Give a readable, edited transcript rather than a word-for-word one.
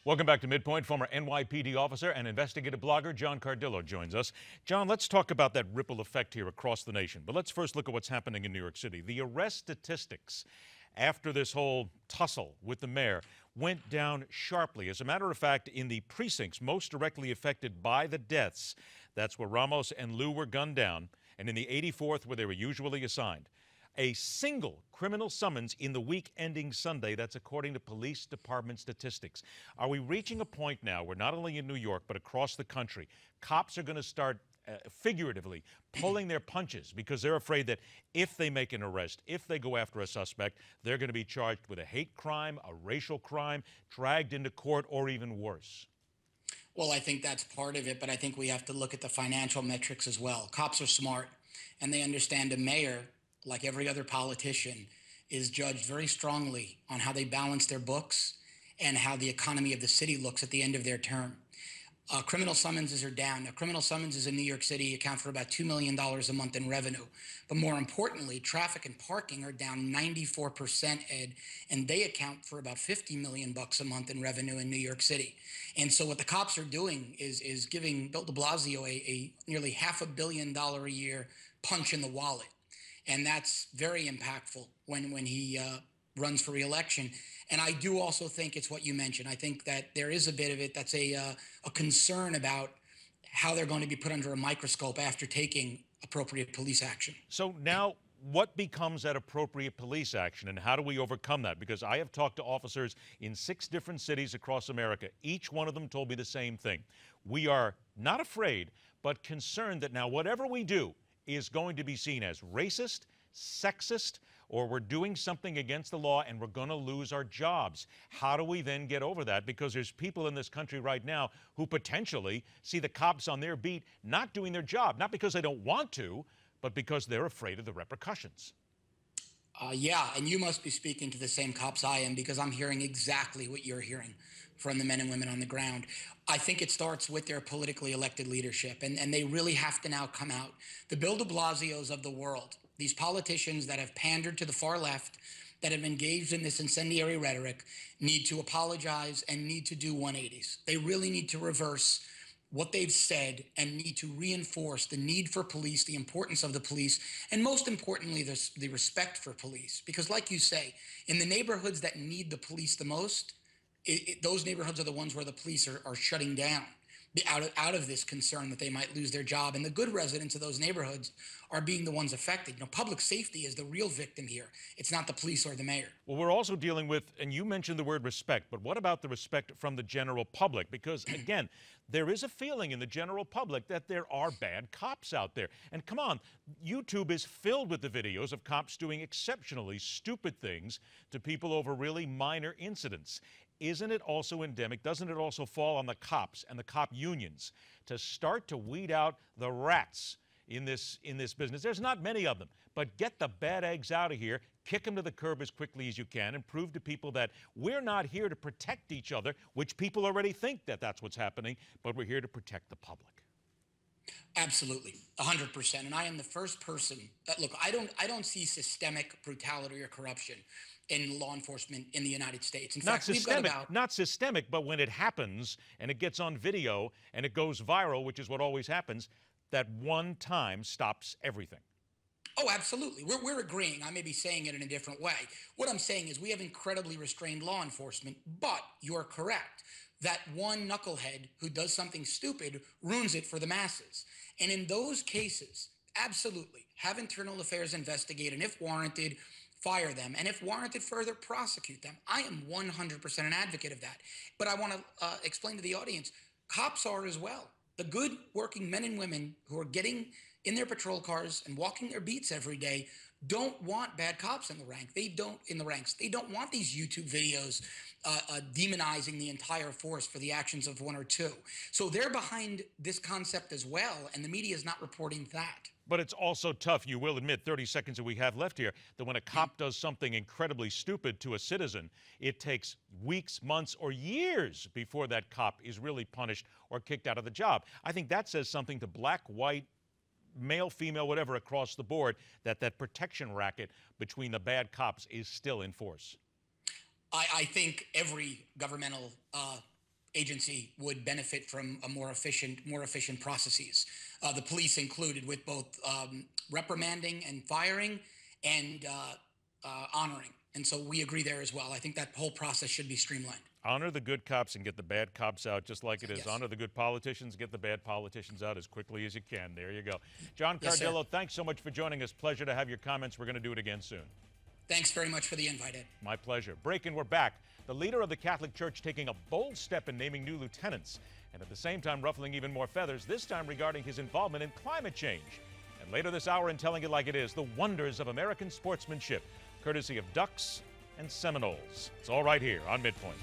Welcome back to MidPoint. Former NYPD officer and investigative blogger John Cardillo joins us. John, let's talk about that ripple effect here across the nation. But let's first look at what's happening in New York City. The arrest statistics after this whole tussle with the mayor went down sharply. As a matter of fact, in the precincts most directly affected by the deaths, that's where Ramos and Lou were gunned down, and in the 84th, where they were usually assigned, a single criminal summons in the week ending Sunday. That's according to police department statistics. Are we reaching a point now where not only in New York but across the country, cops are going to start figuratively pulling their punches because they're afraid that if they make an arrest, if they go after a suspect, they're going to be charged with a hate crime, a racial crime, dragged into court, or even worse? Well, I think that's part of it, but I think we have to look at the financial metrics as well. Cops are smart, and they understand a mayor, like every other politician, is judged very strongly on how they balance their books and how the economy of the city looks at the end of their term. Criminal summonses are down. Now, criminal summonses in New York City account for about $2 million a month in revenue. But more importantly, traffic and parking are down 94%, Ed, and they account for about $50 million a month in revenue in New York City. And so what the cops are doing is giving Bill de Blasio a nearly $500 million a year punch in the wallet. And that's very impactful when he runs for re-election. And I do also think it's what you mentioned. I think that there is a bit of it that's a concern about how they're going to be put under a microscope after taking appropriate police action. So now, what becomes that appropriate police action, and how do we overcome that? Because I have talked to officers in 6 different cities across America. Each one of them told me the same thing. We are not afraid, but concerned that now whatever we do is going to be seen as racist, sexist, or we're doing something against the law and we're going to lose our jobs. How do we then get over that? Because there's people in this country right now who potentially see the cops on their beat not doing their job, not because they don't want to, but because they're afraid of the repercussions. Yeah, and you must be speaking to the same cops I am, because I'm hearing exactly what you're hearing from the men and women on the ground. I think it starts with their politically elected leadership, and they really have to now come out. The Bill de Blasios of the world, these politicians that have pandered to the far left, that have engaged in this incendiary rhetoric, need to apologize and need to do 180s. They really need to reverse what they've said and need to reinforce the need for police, the importance of the police, and most importantly, the respect for police. Because like you say, in the neighborhoods that need the police the most, those neighborhoods are the ones where the police are shutting down out of this concern that they might lose their job. And the good residents of those neighborhoods are being the ones affected. You know, public safety is the real victim here. It's not the police or the mayor. Well, we're also dealing with, and you mentioned the word respect, but what about the respect from the general public? Because, again, there is a feeling in the general public that there are bad cops out there. And come on, YouTube is filled with the videos of cops doing exceptionally stupid things to people over really minor incidents. Isn't it also endemic, doesn't it also fall on the cops and the cop unions to start to weed out the rats in this business? There's not many of them, but get the bad eggs out of here, kick them to the curb as quickly as you can, and prove to people that we're not here to protect each other, which people already think that that's what's happening, but we're here to protect the public. Absolutely, 100%. And I am the first person that, look, I don't see systemic brutality or corruption in law enforcement in the United States. In fact, we've got about... Not systemic, but when it happens and it gets on video and it goes viral, which is what always happens, that one time stops everything. Oh, absolutely. We're agreeing. I may be saying it in a different way. What I'm saying is we have incredibly restrained law enforcement, but you're correct. That one knucklehead who does something stupid ruins it for the masses. And in those cases, absolutely, have internal affairs investigate, and if warranted, fire them, and if warranted, further prosecute them. I am 100% an advocate of that. But I want to explain to the audience, cops are as well. The good working men and women who are getting in their patrol cars and walking their beats every day don't want bad cops in the ranks. They don't want these YouTube videos demonizing the entire force for the actions of one or two. So they're behind this concept as well, and the media is not reporting that. But it's also tough, you will admit, 30 seconds that we have left here, that when a cop does something incredibly stupid to a citizen, it takes weeks, months, or years before that cop is really punished or kicked out of the job. I think that says something to black, white, male, female, whatever, across the board, that protection racket between the bad cops is still in force. I think every governmental agency would benefit from a more efficient processes. The police included, with both reprimanding and firing and honoring. And so we agree there as well. I think that whole process should be streamlined. Honor the good cops and get the bad cops out, just like it is. Yes. Honor the good politicians, get the bad politicians out as quickly as you can. There you go. John Yes, sir. Cardillo, thanks so much for joining us. Pleasure to have your comments. We're going to do it again soon. Thanks very much for the invite, Ed. My pleasure. Break and we're back. The leader of the Catholic Church taking a bold step in naming new lieutenants, and at the same time ruffling even more feathers, this time regarding his involvement in climate change. And later this hour in Telling It Like It Is, the wonders of American sportsmanship, courtesy of Ducks and Seminoles. It's all right here on MidPoint.